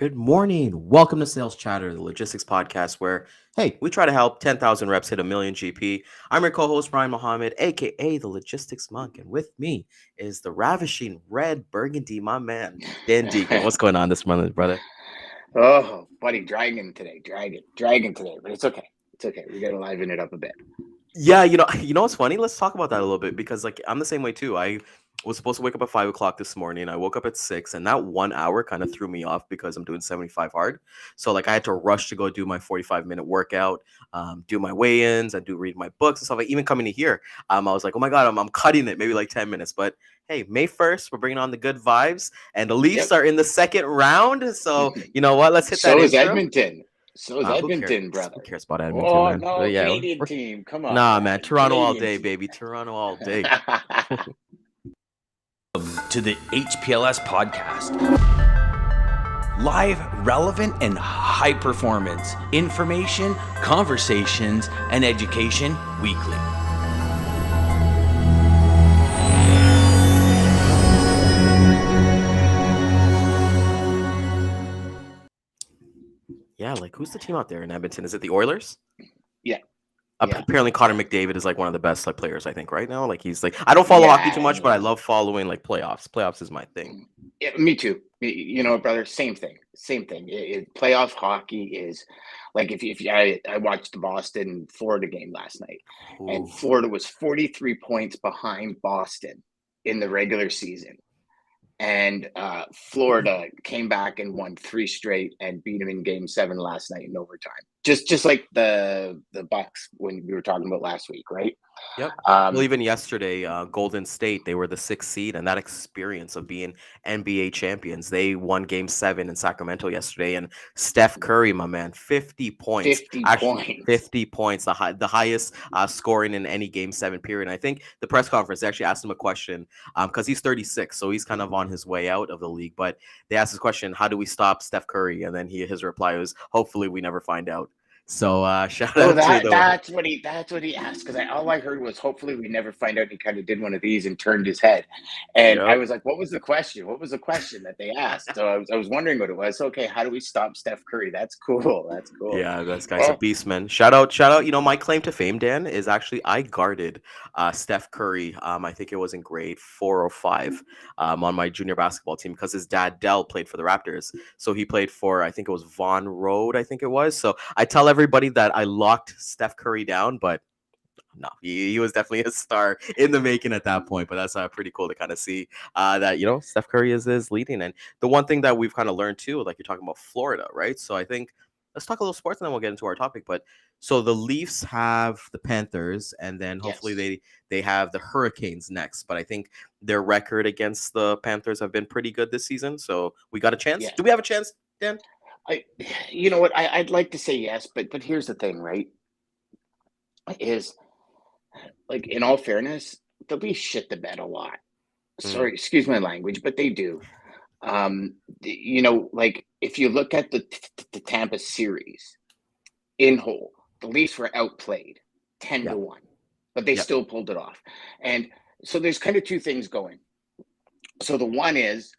Good morning. Welcome to Sales Chatter, the logistics podcast where, hey, we try to help 10,000 reps hit a million GP. I'm your co host, Brian Mohammed, aka the Logistics Monk. And with me is the ravishing red burgundy, my man, Dan Deacon. What's going on this morning, brother? Oh, buddy, dragging today, but it's okay. It's okay. We gotta liven it up a bit. Yeah, you know what's funny? Let's talk about that a little bit because like I'm the same way too. I was supposed to wake up at 5 o'clock this morning. I woke up at 6, and that 1 hour kind of threw me off because I'm doing 75 hard. So like I had to rush to go do my 45-minute workout, do my weigh-ins, and do read my books and stuff. Like even coming to here, I was like, oh my god, I'm cutting it maybe like 10 minutes. But hey, May 1st, we're bringing on the good vibes, and the Leafs Yep. are in the second round. So you know what? Let's hit that So is intro. Edmonton. So is Who cares? Edmonton, Who brother. cares about Edmonton, Oh man? But no, yeah, Canadian we're team. Come on, Nah, man. man. Toronto all Canadian day, team. baby. Toronto all day. To the HPLS podcast. Live, relevant, and high performance information, conversations, and education weekly. Yeah, like who's the team out there in Edmonton? Is it the Oilers? Yeah, yeah, Apparently, Connor McDavid is like one of the best like players I think right now. Like he's like I don't follow hockey too yeah, much, but I love following like playoffs. Playoffs is my thing. yeah. Me too. You know, brother. Same thing. Same thing. Playoff hockey is like if I watched the Boston Florida game last night, and Ooh. Florida was 43 points behind Boston in the regular season. And Florida came back and won 3 straight and beat them in Game 7 last night in overtime. Just like the Bucks when we were talking about last week, right? Yep. Well, Um, even yesterday, Golden State, they were the 6th seed, and that experience of being NBA champions, they won Game 7 in Sacramento yesterday, and Steph Curry, my man, 50 points, 50 actually points. 50 points, the highest scoring in any Game 7 period. And I think the press conference, they actually asked him a question because he's 36, so he's kind of on his way out of the league, but they asked this question, how do we stop Steph Curry? And then his reply was, hopefully we never find out. So shout Oh, out to the that's what he asked. Because all I heard was hopefully we never find out. He kind of did one of these and turned his head, and I Yep. was like, "What was the question? What was the question that they asked?" So I was wondering what it was. Okay, how do we stop Steph Curry? That's cool. That's cool. Yeah, this guy's a Well, beast, man. Shout out, shout out. You know, my claim to fame, Dan, is actually I guarded Steph Curry. I think it was in grade 4 or 5 on my junior basketball team because his dad, Dell, played for the Raptors. So he played for, I think it was Von Road, I think it was. So I tell everybody that I locked Steph Curry down, but no, he was definitely a star in the making at that point. But that's pretty cool to kind of see that, Steph Curry is leading. And the one thing that we've kind of learned too, like you're talking about Florida, right? So I think let's talk a little sports and then we'll get into our topic. But so the Leafs have the Panthers, and then hopefully yes, they have the Hurricanes next. But I think their record against the Panthers have been pretty good this season. So we got a chance. yeah. Do we have a chance, Dan? I, you know what? I'd like to say yes, but here's the thing, right? Is like in all fairness, the Leafs shit the bed a lot. Mm, Sorry, excuse my language, but they do. You know, like if you look at the Tampa series in whole, the Leafs were outplayed 10 yeah. to 1, but they Yeah. still pulled it off. And so there's kind of two things going. So the one is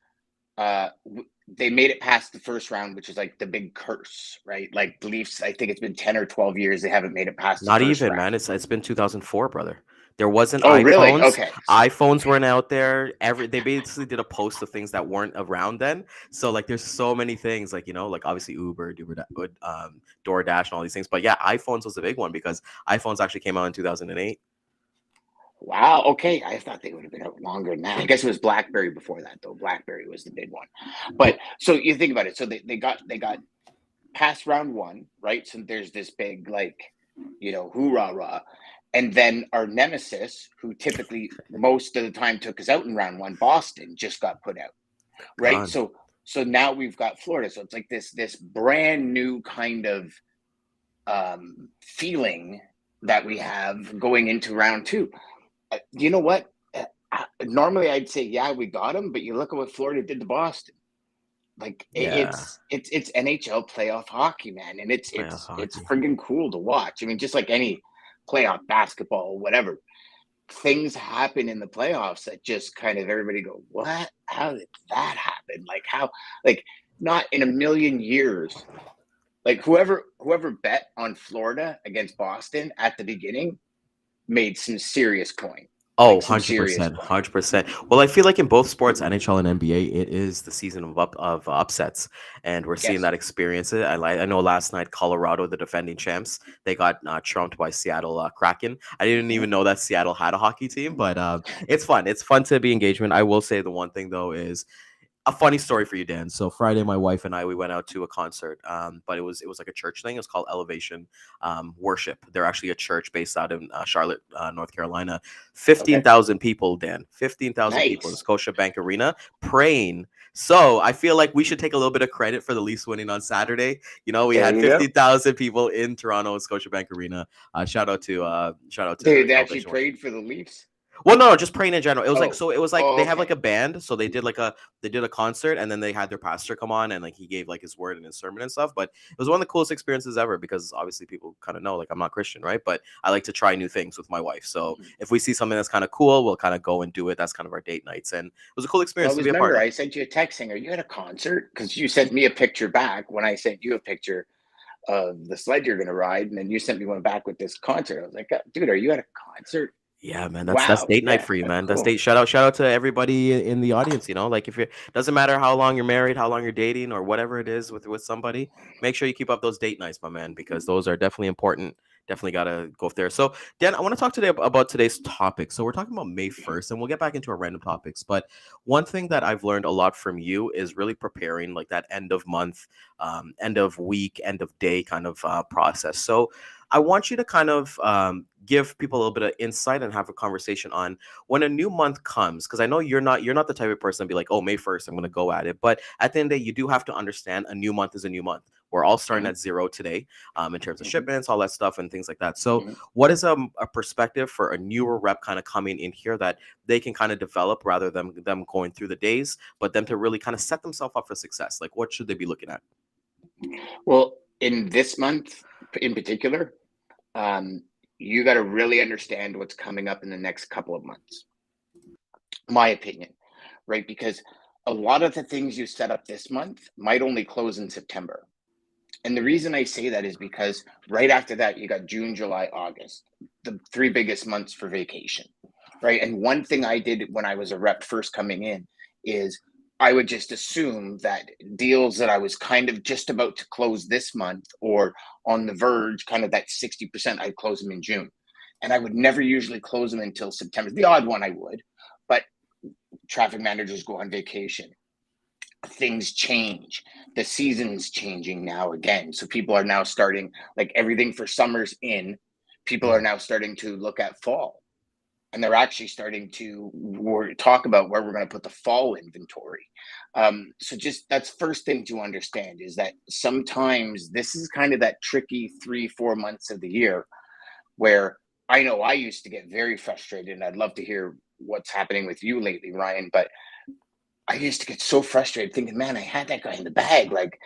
they made it past the first round, which is like the big curse, right? Like the Leafs, I think it's been 10 or 12 years they haven't made it past the Not first even, round. man. It's been 2004, brother. There wasn't Oh, really? iPhones. Okay. iPhones weren't out there. They basically did a post of things that weren't around then. So like, there's so many things like like obviously DoorDash, and all these things. But yeah, iPhones was a big one because iPhones actually came out in 2008. Wow. Okay. I thought they would have been out longer than that. I guess it was BlackBerry before that, though. BlackBerry was the big one. But so you think about it. So they got past round one, right? So there's this big like, hoorah rah. And then our nemesis, who typically most of the time took us out in round one, Boston, just got put out, right? Gone. So now we've got Florida. So it's like this brand new kind of feeling that we have going into round two. You know what? Normally I'd say yeah, we got him, but you look at what Florida did to Boston. Like Yeah. it's NHL playoff hockey, man, and it's Playoff it's it's hockey. friggin' cool to watch. I mean, just like any playoff basketball, whatever, things happen in the playoffs that just kind of everybody go, what? How did that happen? Like how? Like not in a million years. Like whoever bet on Florida against Boston at the beginning made some serious coin. Oh, Like some serious 100%, coin. 100%. Well, I feel like in both sports, NHL and NBA, it is the season of upsets, and we're seeing Yes. that experience. I know last night, Colorado, the defending champs, they got trumped by Seattle Kraken. I didn't even know that Seattle had a hockey team, but it's fun. It's fun to be engagement. I will say the one thing though is a funny story for you, Dan. So Friday, my wife and I we went out to a concert, but it was like a church thing. It was called Elevation Worship. They're actually a church based out in Charlotte, North Carolina. Okay. 15,000 people, Dan. 15,000 people in Nice. Scotiabank Arena praying. So I feel like we should take a little bit of credit for the Leafs winning on Saturday. You know, we There had you go. 15,000 people in Toronto, Scotiabank Arena. Shout out to They actually Elevation Worship. prayed for the Leafs. Well, no, just praying in general. It was like Oh. so. It was like they have like Okay. a band, so they did a concert, and then they had their pastor come on, and like he gave like his word and his sermon and stuff. But it was one of the coolest experiences ever because obviously people kind of know like I'm not Christian, right? But I like to try new things with my wife. So if we see something that's kind of cool, we'll kind of go and do it. That's kind of our date nights, and it was a cool Well, I experience to always be a part remember of. I sent you a text saying, "Are you at a concert?" Because you sent me a picture back when I sent you a picture of the sled you're going to ride, and then you sent me one back with this concert. I was like, "Dude, are you at a concert?" Yeah, man, that's Wow. date night Yeah. for you, man. That's Cool. date. Shout out to everybody in the audience. You know, like if you doesn't matter how long you're married, how long you're dating, or whatever it is with somebody, make sure you keep up those date nights, my man, because those are definitely important. Definitely gotta go there. So, Dan, I want to talk today about today's topic. So we're talking about May 1st, and we'll get back into our random topics. But one thing that I've learned a lot from you is really preparing like that end of month, end of week, end of day kind of process. So I want you to kind of give people a little bit of insight and have a conversation on when a new month comes, because I know you're not the type of person to be like, oh, May 1st, I'm going to go at it. But at the end of the day, you do have to understand a new month is a new month. We're all starting Mhm. at zero today, in terms of Mhm. shipments, all that stuff, and things like that. So, Mhm. what is a perspective for a newer rep kind of coming in here that they can kind of develop rather than them going through the days, but them to really kind of set themselves up for success? Like, what should they be looking at? Well, in this month in particular, um, you got to really understand what's coming up in the next couple of months. My opinion, right? Because a lot of the things you set up this month might only close in September. And the reason I say that is because right after that, you got June, July, August, the three biggest months for vacation, right? And one thing I did when I was a rep first coming in is I would just assume that deals that I was kind of just about to close this month or on the verge, kind of that 60%, I'd close them in June. And I would never usually close them until September. The odd one I would, but traffic managers go on vacation, things change, the season's changing now again, so people are now starting, like, everything for summer's in, people are now starting to look at fall, and they're actually starting to talk about where we're going to put the fall inventory. So just that's first thing to understand is that sometimes this is kind of that tricky 3-4 months of the year where I know I used to get very frustrated, and I'd love to hear what's happening with you lately, Ryan, but I used to get so frustrated thinking, man, I had that guy in the bag. Like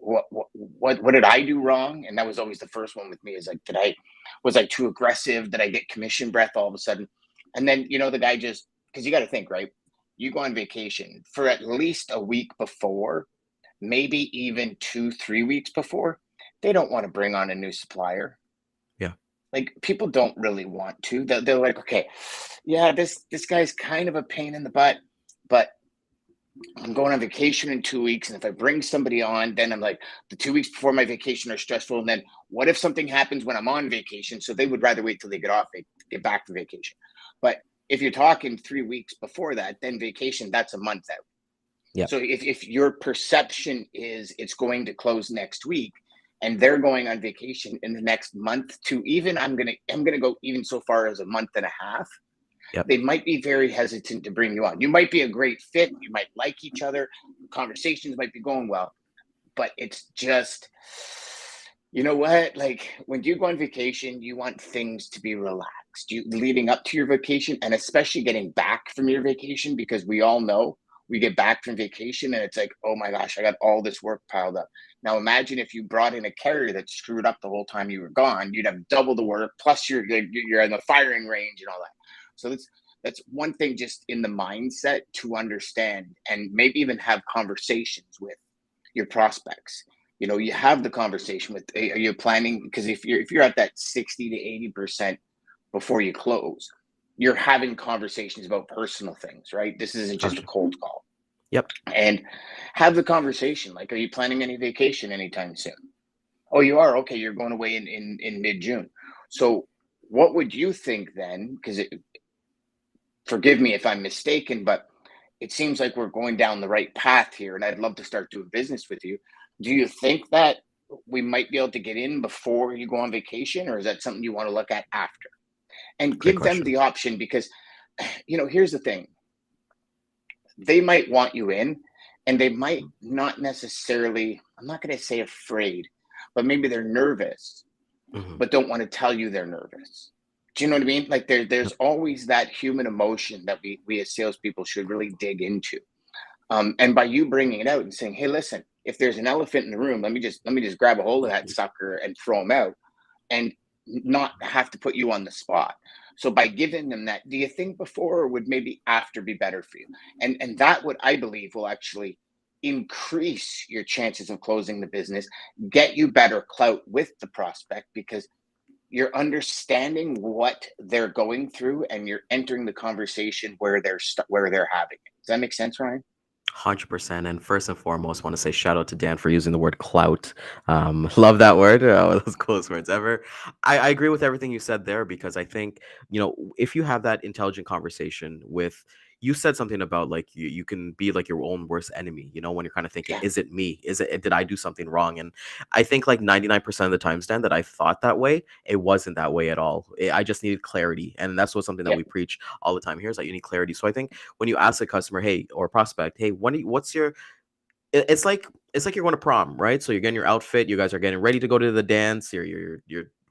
what did I do wrong? And that was always the first one with me is like, was I too aggressive? Did I get commission breath all of a sudden? And then, the guy just, because you got to think, right? You go on vacation for at least a week before, maybe even 2-3 weeks before. They don't want to bring on a new supplier. Yeah. Like people don't really want to. They're like, okay, yeah, this guy's kind of a pain in the butt, but I'm going on vacation in 2 weeks. And if I bring somebody on, then I'm like, the 2 weeks before my vacation are stressful. And then what if something happens when I'm on vacation? So they would rather wait till they get back from vacation. But if you're talking 3 weeks before that, then vacation, that's a month out. Yeah. So if your perception is it's going to close next week and they're going on vacation in the next month to even, I'm gonna go even so far as a month and a half, Yep. they might be very hesitant to bring you on. You might be a great fit. You might like each other. Conversations might be going well, but it's just, you know what? Like when you go on vacation, you want things to be relaxed. You leading up to your vacation and especially getting back from your vacation, because we all know we get back from vacation and it's like, oh my gosh, I got all this work piled up. Now imagine if you brought in a carrier that screwed up the whole time you were gone, you'd have double the work. Plus you're in the firing range and all that. So that's one thing just in the mindset to understand and maybe even have conversations with your prospects. You have the conversation with, are you planning? Because if you're at that 60 to 80% before you close, you're having conversations about personal things, right? This isn't just a cold call. Yep. And have the conversation like, are you planning any vacation anytime soon? Oh, you are? Okay, you're going away in mid-June. So what would you think then? Because forgive me if I'm mistaken, but it seems like we're going down the right path here, and I'd love to start doing business with you. Do you think that we might be able to get in before you go on vacation, or is that something you want to look at after? And Great give them question. the option, because, here's the thing. They might want you in, and they might not necessarily, I'm not going to say afraid, but maybe they're nervous, Hmm. but don't want to tell you they're nervous. Do you know what I mean? Like there's Yep. always that human emotion that we as salespeople should really dig into. And by you bringing it out and saying, "Hey, listen, if there's an elephant in the room, let me just grab a hold of that sucker and throw him out," and not have to put you on the spot. So by giving them that, do you think before or would maybe after be better for you? And that would, I believe, will actually increase your chances of closing the business, get you better clout with the prospect, because you're understanding what they're going through and you're entering the conversation where they're having it. Does that make sense, Ryan? 100%. And first and foremost, want to say shout out to Dan for using the word clout. Love that word. One of those coolest words ever. I agree with everything you said there because I think, if you have that intelligent conversation with, you said something about like you can be like your own worst enemy, when you're kind of thinking, Yeah. is it me? Did I do something wrong? And I think like 99% of the times, Dan, that I thought that way, it wasn't that way at all. I just needed clarity. And that's what something that Yeah. we preach all the time here is that you need clarity. So I think when you ask a customer, hey, or prospect, hey, what's your it's like you're going to prom, right? So you're getting your outfit, you guys are getting ready to go to the dance, your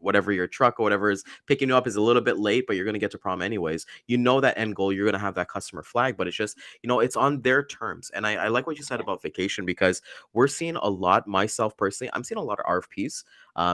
whatever your truck or whatever is picking you up is a little bit late, but you're going to get to prom anyways. You know that end goal, you're going to have that customer flag, but it's just, it's on their terms. And I like what you said Yeah. about vacation because we're seeing a lot, myself personally, I'm seeing a lot of RFPs.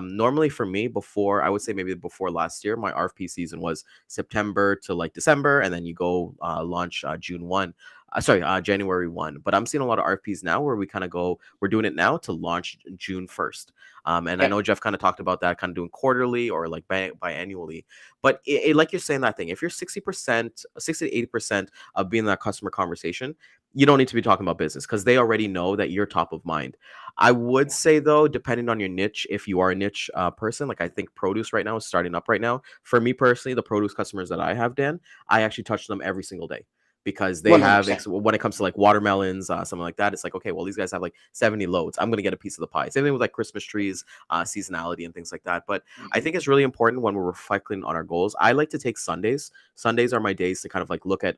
Normally for me, before, I would say maybe before last year, my RFP season was September to like December, and then you go launch June 1. Sorry, January 1. But I'm seeing a lot of RFPs now where we kind of go, we're doing it now to launch June 1st. And I Yeah. know Jeff kind of talked about that, kind of doing quarterly or like biannually. But like you're saying that thing, if you're 60%, 60 to 80% of being in that customer conversation, you don't need to be talking about business because they already know that you're top of mind. I would say though, depending on your niche, if you are a niche person, like I think produce right now is starting up right now. For me personally, the produce customers that I have, Dan, I actually touch them every single day because they have 100%. when it comes to like watermelons, something like that. It's like, okay, well, these guys have like 70 loads. I'm gonna get a piece of the pie. Same thing with like Christmas trees, seasonality, and things like that. But I think it's really important when we're reflecting on our goals. I like to take Sundays. Sundays are my days to kind of like look at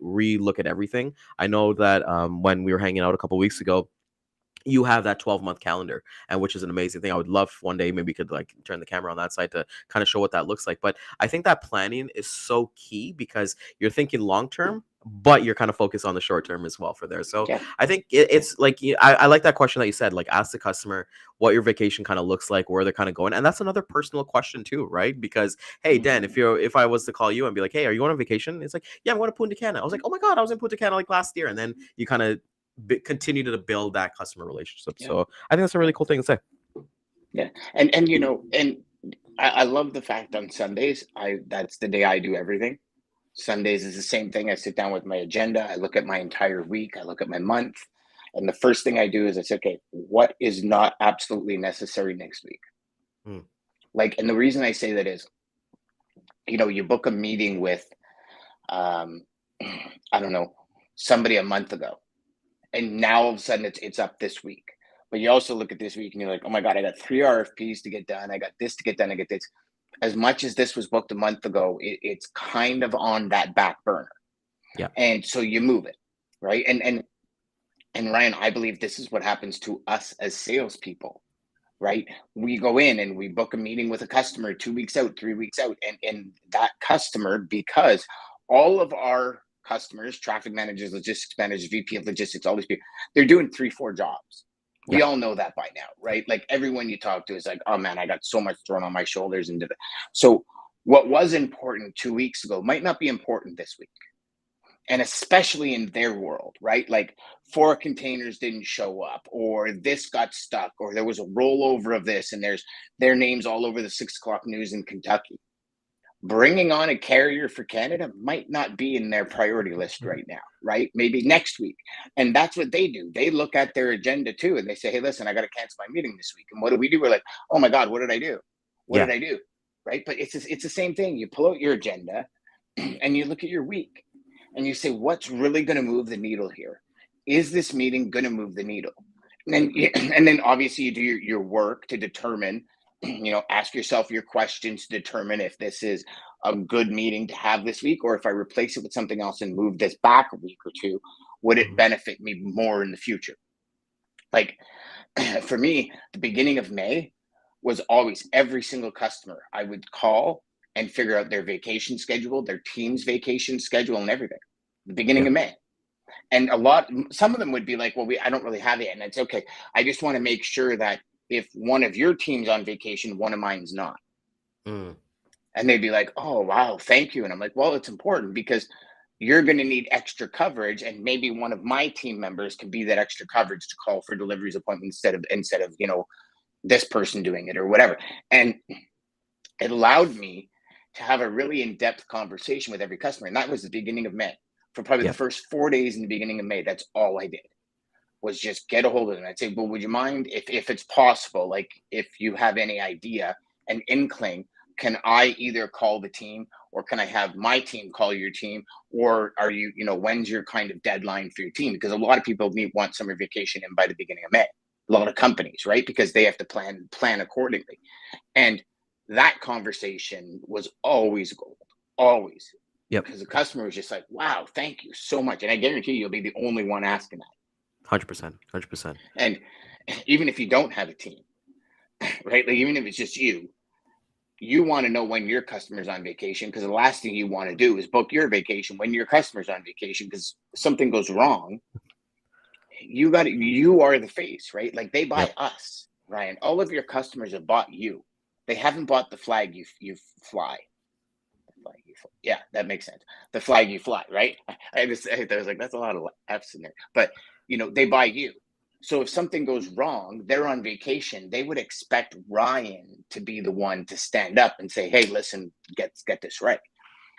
everything. I know that when we were hanging out a couple weeks ago, you have that 12-month calendar, and which is an amazing thing. I would love one day maybe could like turn the camera on that side to kind of show what that looks like. But I think that planning is so key because you're thinking long term, but you're kind of focused on the short term as well for there. So Yeah. I think it's like I like that question that you said, like ask the customer what your vacation kind of looks like, where they're kind of going, and that's another personal question too, right? Because hey, Dan, Mhm. if I was to call you and be like, hey, are you going on vacation? It's like, yeah, I'm going to Punta Cana. I was like, oh my god, I was in Punta Cana like last year, and then you kind of continue to build that customer relationship. Yeah. So I think that's a Yeah. really cool thing to say. Yeah. And I love the fact on Sundays, that's the day I do everything. Sundays is the same thing. I sit down with my agenda, I look at my entire week, I look at my month, and the first thing I do is I say, okay, what is not absolutely necessary next week? Mm, Like, and the reason I say that is, you book a meeting with, um, I don't know, somebody a month ago, and now all of a sudden it's up this week. But you also look at this week and you're like, oh my god, I got 3 RFPs to get done. I got this to get done. I get this. As much as this was booked a month ago, it's kind of on that back burner, yeah. and so you move it, right? And Ryan, I believe this is what happens to us as salespeople, right? We go in and we book a meeting with a customer 2 weeks out, 3 weeks out, and that customer, because all of our customers, traffic managers, logistics managers, VP of logistics, all these people, they're doing 3, 4 jobs. We Yeah. all know that by now, right? Like everyone you talk to is like, oh man, I got so much thrown on my shoulders. So what was important 2 weeks ago might not be important this week. And especially in their world, right? Like 4 containers didn't show up, or this got stuck, or there was a rollover of this, and there's their names all over the 6 o'clock news in Kentucky. Bringing on a carrier for Canada might not be in their priority list right now, right? Maybe next week. And that's what they do. They look at their agenda too, and they say, hey, listen, I got to cancel my meeting this week. And what do? We're like, oh my God, what did I do? What Yeah. did I do? Right? But it's the same thing. You pull out your agenda and you look at your week and you say, what's really going to move the needle here? Is this meeting going to move the needle? And then obviously you do your work to determine, ask yourself your questions to determine if this is a good meeting to have this week, or if I replace it with something else and move this back a week or two, would it benefit me more in the future? Like for me, the beginning of May was always every single customer I would call and figure out their vacation schedule, their team's vacation schedule, and everything. The beginning of May. And some of them would be like, well, I don't really have it. And it's okay. I just want to make sure that if one of your team's on vacation, one of mine's not. And they'd be like, oh, wow, thank you. And I'm like, well, it's important because you're going to need extra coverage. And maybe one of my team members can be that extra coverage to call for deliveries appointments instead of, this person doing it or whatever. And it allowed me to have a really in-depth conversation with every customer. And that was the beginning of May. For probably the first 4 days in the beginning of May, that's all I did was just get a hold of them. I'd say, well, would you mind if it's possible, like if you have any idea, an inkling, can I either call the team or can I have my team call your team? Or are you, when's your kind of deadline for your team? Because a lot of people want summer vacation in by the beginning of May. A lot of companies, right? Because they have to plan accordingly. And that conversation was always gold, always. Yep. Because the customer was just like, wow, thank you so much. And I guarantee you'll be the only one asking that. 100%. And even if you don't have a team, right? Like even if it's just you want to know when your customer's on vacation, because the last thing you want to do is book your vacation when your customer's on vacation, because something goes wrong. You are the face, right? Like they buy us, Ryan. All of your customers have bought you. They haven't bought the flag you fly. Yeah, that makes sense. The flag you fly, right? I was like, that's a lot of F's in there. But they buy you. So if something goes wrong, they're on vacation. They would expect Ryan to be the one to stand up and say, hey, listen, get this right.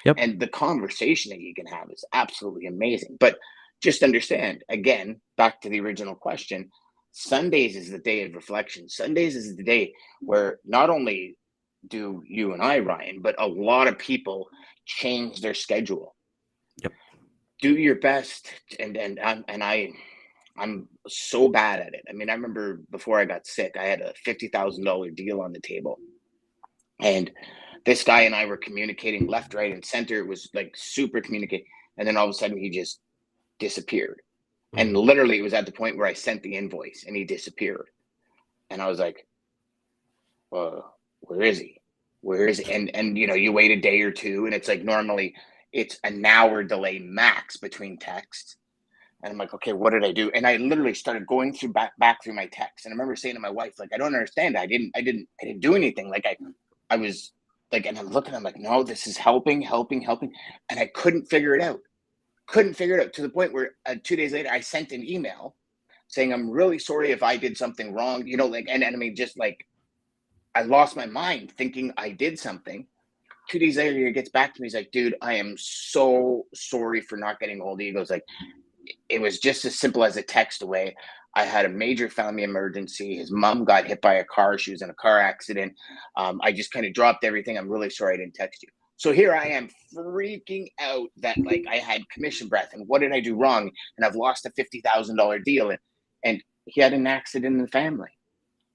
Yep. And the conversation that you can have is absolutely amazing. But just understand, again, back to the original question, Sundays is the day of reflection. Sundays is the day where not only do you and I, Ryan, but a lot of people change their schedule. Yep. Do your best, and I'm so bad at it. I mean, I remember before I got sick, I had a $50,000 deal on the table, and this guy and I were communicating left, right, and center. It was like super communicating, and then all of a sudden he just disappeared. And literally, it was at the point where I sent the invoice, and he disappeared, and I was like, where is he? And you wait a day or two, and it's like normally it's an hour delay max between texts. And I'm like, okay, what did I do? And I literally started going back through my texts. And I remember saying to my wife, like, I don't understand. I didn't do anything. Like I was like, and I'm looking, I'm like, no, this is helping. And I couldn't figure it out to the point where 2 days later, I sent an email saying, I'm really sorry if I did something wrong, and I mean, just like, I lost my mind thinking I did something. 2 days later, he gets back to me. He's like, dude, I am so sorry for not getting a hold of you. He goes like, it was just as simple as a text away. I had a major family emergency. His mom got hit by a car. She was in a car accident. I just kind of dropped everything. I'm really sorry I didn't text you. So here I am freaking out that like I had commission breath and what did I do wrong? And I've lost a $50,000 deal. And he had an accident in the family.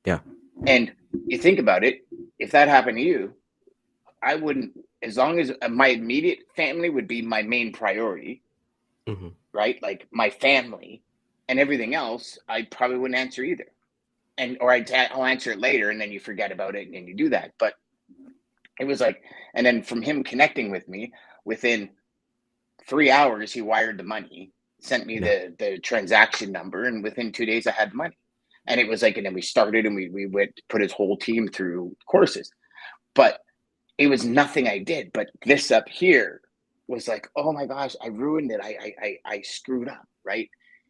Yeah. And you think about it, if that happened to you, I wouldn't, as long as my immediate family would be my main priority, right? Like my family and everything else, I probably wouldn't answer either. Or I'll answer it later and then you forget about it and you do that. But it was like, and then from him connecting with me, within 3 hours, he wired the money, sent me the transaction number, and within 2 days I had the money. And it was like, and then we started and we went, put his whole team through courses. But it was nothing I did. But this up here was like, oh my gosh, I ruined it. I screwed up, right?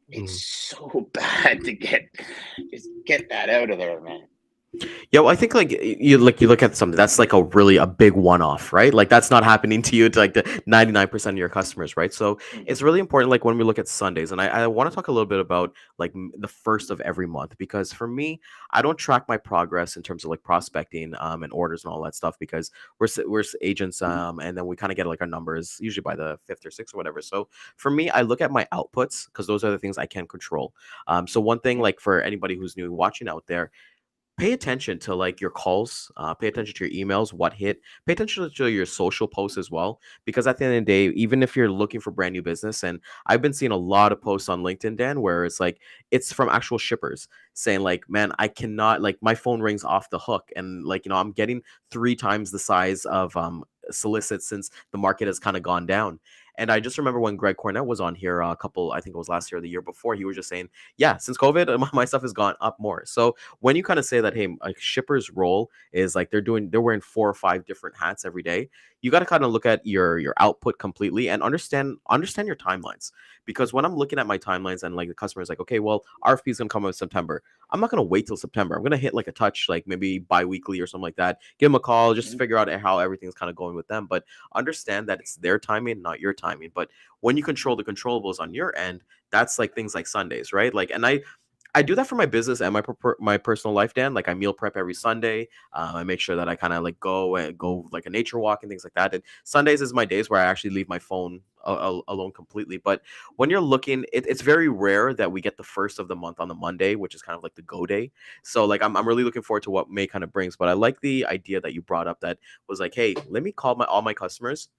It's Mhm. so bad to just get that out of there, man. Yeah, well, I think you look at something that's like a big one-off, right? Like that's not happening to you to like the 99% of your customers, right? So Hmm. it's really important, like when we look at Sundays, and I want to talk a little bit about like the first of every month, because for me, I don't track my progress in terms of like prospecting and orders and all that stuff, because we're agents, and then we kind of get like our numbers usually by the fifth or sixth or whatever. So for me, I look at my outputs because those are the things I can control. So one thing, Hmm. like for anybody who's new watching out there, pay attention to like your calls, pay attention to your emails, what hit, pay attention to your social posts as well, because at the end of the day, even if you're looking for brand new business, and I've been seeing a lot of posts on LinkedIn, Dan, where it's like it's from actual shippers saying like, man, I cannot, like my phone rings off the hook, and like, I'm getting 3 times the size of solicits since the market has kind of gone down. And I just remember when Greg Cornett was on here a couple, I think it was last year or the year before, he was just saying, yeah, since COVID, my stuff has gone up more. So when you kind of say that, hey, a shipper's role is like they're wearing 4 or 5 different hats every day, you got to kind of look at your output completely and understand your timelines. Because when I'm looking at my timelines and like the customer is like, okay, well, RFP is gonna come out in September, I'm not gonna wait till September. I'm gonna hit like a touch, like maybe bi-weekly or something like that, give them a call, just to figure out how everything's kind of going with them. But understand that it's their timing, not your timing. But when you control the controllables on your end, that's like things like Sundays, right? Like, and I do that for my business and my personal life, Dan. Like I meal prep every Sunday. I make sure that I kind of like go like a nature walk and things like that. And Sundays is my days where I actually leave my phone alone completely. But when you're looking, it's very rare that we get the first of the month on the Monday, which is kind of like the go day. So like I'm really looking forward to what May kind of brings. But I like the idea that you brought up, that was like, hey, let me call my all my customers,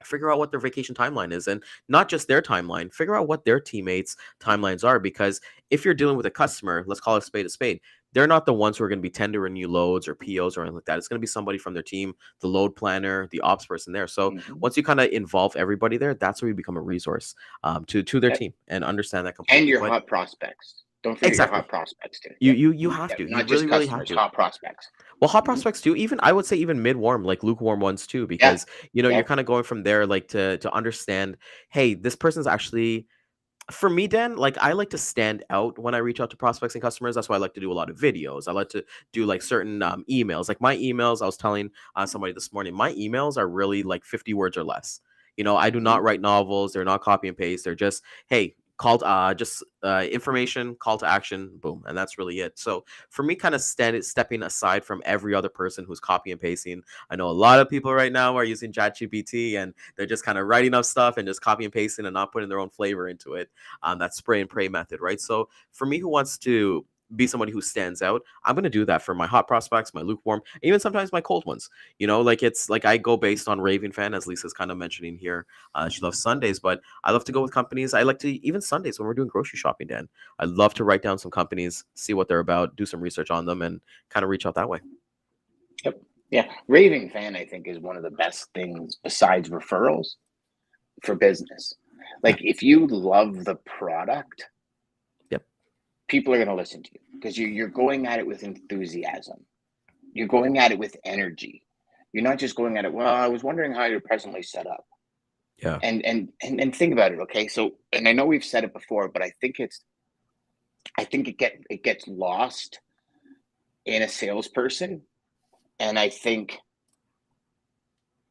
figure out what their vacation timeline is, and not just their timeline, figure out what their teammates timelines are. Because if you're dealing with a customer, let's call it a spade, they're not the ones who are going to be tendering new loads or POs or anything like that. It's going to be somebody from their team, the load planner, the ops person there. So Hmm. once you kind of involve everybody there, that's where you become a resource to their team and understand that And completely. your But hot prospects. Don't forget your hot exactly, prospects too. you Yep. you you have Yep. to, you Not just really have customers, to. hot prospects. Well, hot Hmm. prospects too. Even I would say even mid warm, like lukewarm ones too, Yeah. because you're Yep. kind of going from there, like to understand, hey, this person's actually, for me, Dan, like I like to stand out when I reach out to prospects and customers. That's why I like to do a lot of videos. I like to do like certain emails. Like my emails, I was telling somebody this morning, my emails are really like 50 words or less. I do Hmm. not write novels. They're not copy and paste. They're just, hey, called just information, call to action, boom, and that's really it. So for me, kind of stepping aside from every other person who's copy and pasting. I know a lot of people right now are using ChatGPT, and they're just kind of writing up stuff and just copy and pasting and not putting their own flavor into it. That spray and pray method, right? So for me, who wants to be somebody who stands out, I'm going to do that for my hot prospects, my lukewarm, even sometimes my cold ones. Like it's like I go based on Raving fan, as Lisa's kind of mentioning here. She loves Sundays, but I love to go with companies. I like to, even Sundays when we're doing grocery shopping, Dan, I love to write down some companies, see what they're about, do some research on them, and kind of reach out that way. Yep. Yeah. Raving fan, I think, is one of the best things besides referrals for business. Yeah. Like if you love the product, Yep. people are going to listen to you because you're going at it with enthusiasm. You're going at it with energy. You're not just going at it, well, I was wondering how you're presently set up. Yeah. And think about it, okay? So, and I know we've said it before, but I think it gets lost in a salesperson, and I think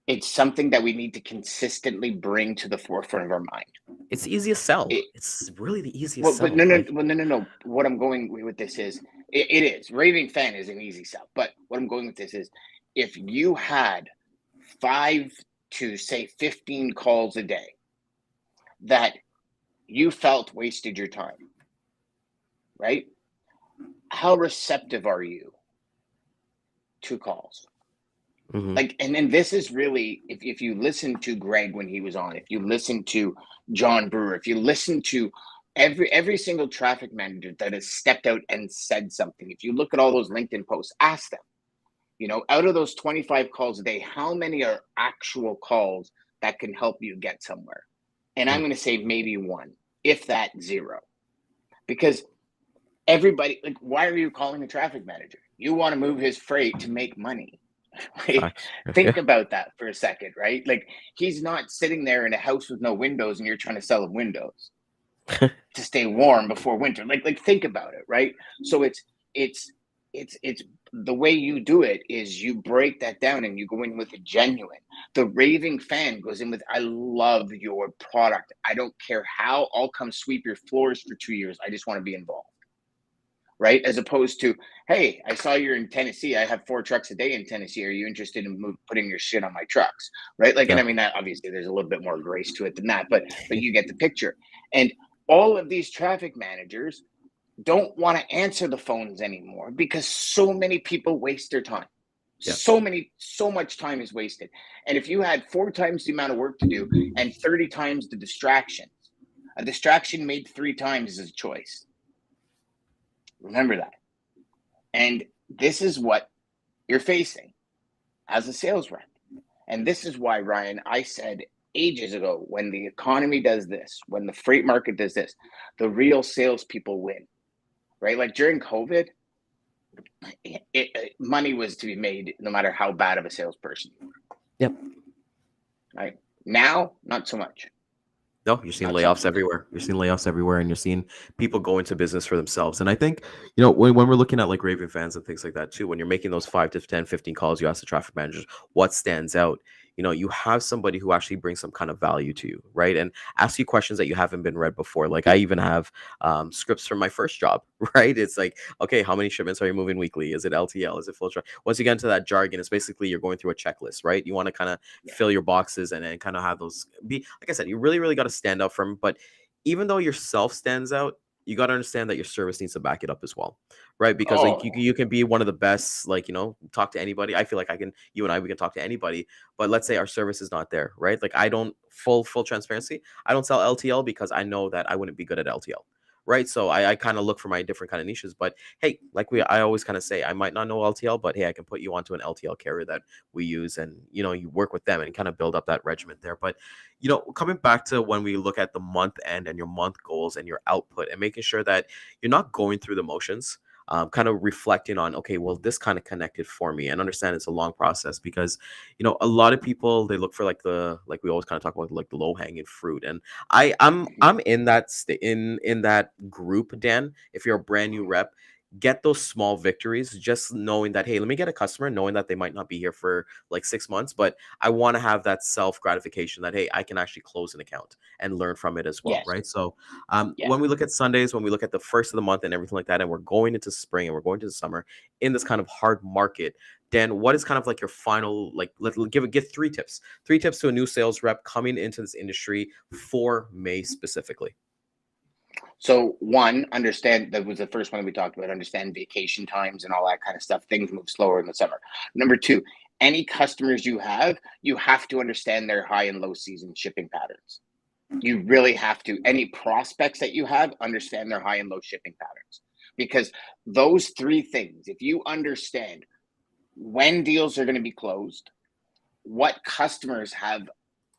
it's something that we need to consistently bring to the forefront of our mind. It's the easiest sell. It, It's really the easiest well, but sell. no, no, Like, well, no, no, no. What I'm going with this is, it is raving fan is an easy sell, but what I'm going with this is, if you had 5 to say 15 calls a day that you felt wasted your time, right? How receptive are you to calls? mhm. Like, and then this is really, if you listen to Greg when he was on, if you listen to John Brewer, if you listen to every single traffic manager that has stepped out and said something, if you look at all those LinkedIn posts, ask them, out of those 25 calls a day, how many are actual calls that can help you get somewhere? And I'm Mm. going to say maybe one, if that zero, because everybody, like, why are you calling a traffic manager? You want to move his freight to make money. Like, Facts. think Yeah. about that for a second, right? Like, he's not sitting there in a house with no windows and you're trying to sell him windows to stay warm before winter. Like think about it, right? So it's the way you do it is you break that down and you go in with a genuine. The raving fan goes in with, I love your product. I don't care how. I'll come sweep your floors for 2 years. I just want to be involved. Right? As opposed to, hey, I saw you're in Tennessee. I have 4 trucks a day in Tennessee. Are you interested in putting your shit on my trucks? Right? Like, and Yeah. I mean, that obviously there's a little bit more grace to it than that, but you get the picture. And all of these traffic managers don't want to answer the phones anymore because so many people waste their time. Yeah. So much time is wasted. And if you had 4 times the amount of work to do and 30 times the distractions, a distraction made 3 times is a choice. Remember that. And this is what you're facing as a sales rep. And this is why, Ryan, I said ages ago, when the economy does this, when the freight market does this, the real salespeople win, right? Like during COVID, money was to be made no matter how bad of a salesperson you were. Yep. Right? Now, not so much. No, you're seeing Not so layoffs much. everywhere. You're seeing layoffs everywhere, and you're seeing people go into business for themselves. And I think, when we're looking at like Raven fans and things like that too, when you're making those 5 to 10, 15 calls, you ask the traffic managers what stands out. You have somebody who actually brings some kind of value to you, right? And ask you questions that you haven't been read before. Like I even have scripts from my first job, right? It's like, okay, how many shipments are you moving weekly? Is it LTL? Is it full truck? Once you get into that jargon, it's basically you're going through a checklist, right? You want to kind of fill your boxes and then kind of have those be, like I said, you really, really got to stand out from. But even though yourself stands out, you got to understand that your service needs to back it up as well, right? Because like Oh, you can be one of the best, like talk to anybody. I feel like you and I, we can talk to anybody. But let's say our service is not there, right? Like I don't full transparency. I don't sell LTL because I know that I wouldn't be good at LTL. Right. So I kind of look for my different kind of niches. But hey, like I always kind of say, I might not know LTL, but hey, I can put you onto an LTL carrier that we use, and you work with them and kind of build up that regiment there. But coming back to when we look at the month end and your month goals and your output and making sure that you're not going through the motions, kind of reflecting on, okay, well, this kind of connected for me, and understand it's a long process because, a lot of people, they look for like we always kind of talk about like the low hanging fruit. And I'm in that in that group, Dan. If you're a brand new rep, get those small victories, just knowing that, hey, let me get a customer, knowing that they might not be here for like 6 months, but I want to have that self gratification that, hey, I can actually close an account and learn from it as well, yes. right? So Yeah. when we look at Sundays, when we look at the first of the month and everything like that, and we're going into spring and we're going to the summer in this kind of hard market, Dan, what is kind of like your final, like, give 3 tips to a new sales rep coming into this industry for May specifically? So one, understand, that was the first one that we talked about, understand vacation times and all that kind of stuff. Things move slower in the summer. Number two, any customers you have to understand their high and low season shipping patterns. You really have to. Any prospects that you have, understand their high and low shipping patterns. Because those 3 things, if you understand when deals are going to be closed, what customers have,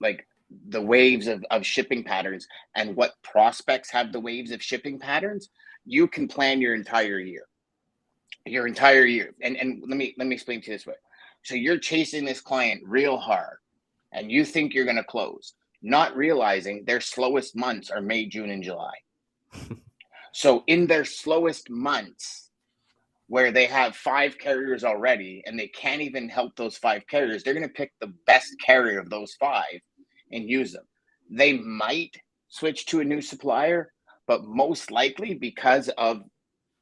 like, the waves of shipping patterns, and what prospects have the waves of shipping patterns, you can plan your entire year. And let me explain to you this way. So you're chasing this client real hard and you think you're going to close, not realizing their slowest months are May, June, and July. So in their slowest months, where they have 5 carriers already and they can't even help those 5 carriers, they're going to pick the best carrier of those 5 and use them. They might switch to a new supplier, but most likely, because of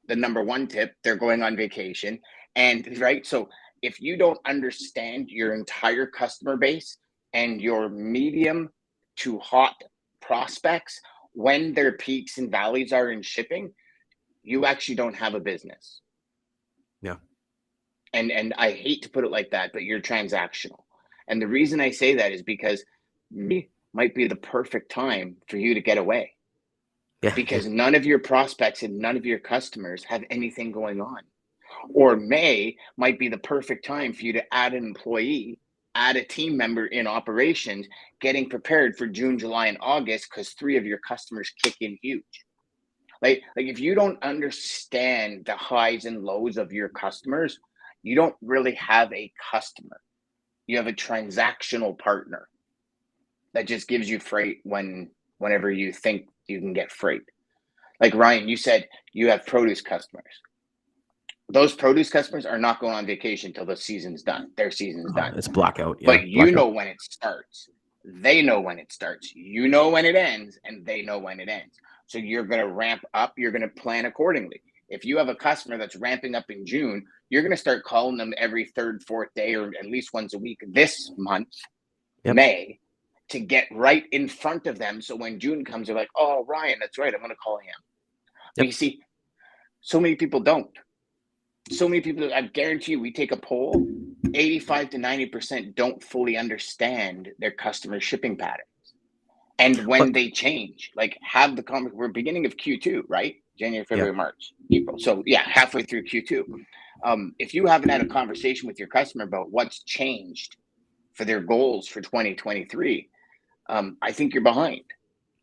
the number 1 tip, they're going on vacation. And right, so if you don't understand your entire customer base and your medium to hot prospects, when their peaks and valleys are in shipping, you actually don't have a business. Yeah. And I hate to put it like that, but you're transactional. And the reason I say that is because May might be the perfect time for you to get away. Yeah. Because none of your prospects and none of your customers have anything going on. Or May might be the perfect time for you to add an employee, add a team member in operations, getting prepared for June, July, and August, because 3 of your customers kick in huge. Like if you don't understand the highs and lows of your customers, you don't really have a customer. You have a transactional partner that just gives you freight whenever you think you can get freight. Like Ryan, you said you have produce customers. Those produce customers are not going on vacation until the season's done. Their season's done. It's blackout. Yeah, But you blackout. know when it starts. They know when it starts. You know when it ends, and they know when it ends. So you're going to ramp up. You're going to plan accordingly. If you have a customer that's ramping up in June, you're going to start calling them every third, fourth day, or at least once a week this month, Yep. May, to get right in front of them. So when June comes, they're like, oh, Ryan, that's right. I'm going to call him. But Yep. you see, so many people don't. So many people, I guarantee you, we take a poll, 85 to 90% don't fully understand their customer shipping patterns. And when they change, like have the conversation, we're beginning of Q2, right? January, February, March, April. So yeah, halfway through Q2. If you haven't had a conversation with your customer about what's changed for their goals for 2023, I think you're behind.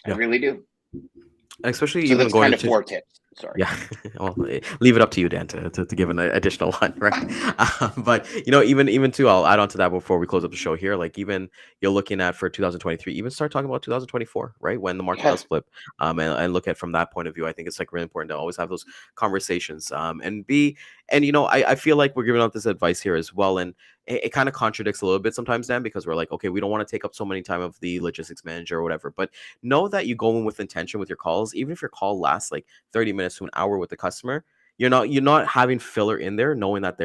I really do. And especially So even that's going kind of to 4 tips. Sorry. Yeah, well, leave it up to you, Dan, to give an additional one, right? But even too, I'll add on to that before we close up the show here. Like even you're looking at for 2023, even start talking about 2024, right? When the market does flip, and look at from that point of view. I think it's like really important to always have those conversations, I feel like we're giving out this advice here as well, and it kind of contradicts a little bit sometimes, Dan, because we're like, okay, we don't want to take up so many time of the logistics manager or whatever, but know that you go in with intention with your calls, even if your call lasts like 30 minutes to an hour with the customer. You're not having filler in there, knowing that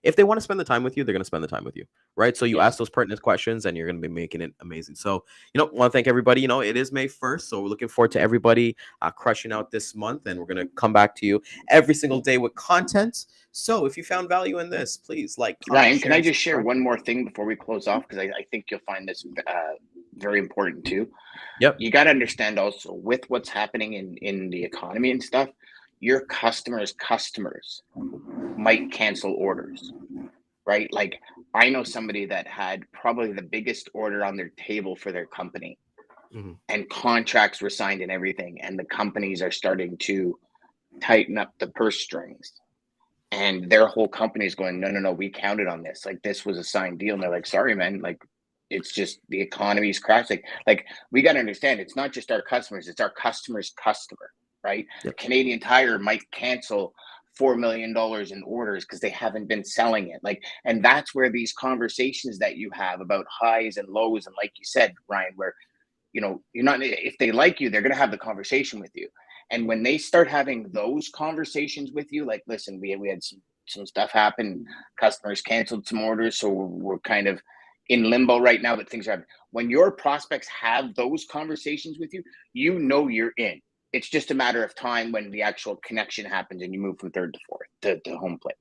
if they want to spend the time with you, they're going to spend the time with you, right? So you ask those pertinent questions and you're going to be making it amazing. So want to thank everybody. It is May 1st, so we're looking forward to everybody crushing out this month, and we're going to come back to you every single day with content. So if you found value in this, please like, comment, Ryan, share, can I and just share subscribe. one more thing before we close off? Because I think you'll find this very important too. Yep. You got to understand also with what's happening in the economy and stuff, your customers might cancel orders, right? Like I know somebody that had probably the biggest order on their table for their company, and contracts were signed and everything, and the companies are starting to tighten up the purse strings. And their whole company is going, no, we counted on this. Like this was a signed deal. And they're like, sorry, man. Like it's just the economy's crashing. Like we got to understand, it's not just our customers, it's our customer's customer, right? Yep. Canadian Tire might cancel $4 million in orders because they haven't been selling it. Like, and that's where these conversations that you have about highs and lows, and like you said, Ryan, where you're not, if they like you, they're going to have the conversation with you. And when they start having those conversations with you, like, listen, we had some stuff happen, customers canceled some orders, so we're kind of in limbo right now, but things are happening. When your prospects have those conversations with you, you're in. It's just a matter of time when the actual connection happens and you move from third to fourth to home plate.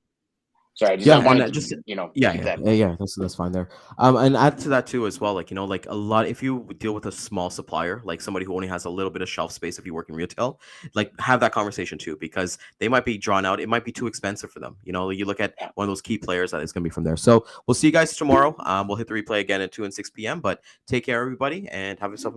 Sorry, I wanted to, yeah, that's fine there. And add to that too as well, like like a lot. If you deal with a small supplier, like somebody who only has a little bit of shelf space, if you work in retail, like have that conversation too, because they might be drawn out. It might be too expensive for them. You look at one of those key players that is going to be from there. So we'll see you guys tomorrow. We'll hit the replay again at 2 and 6 p.m. But take care, everybody, and have yourself an amazing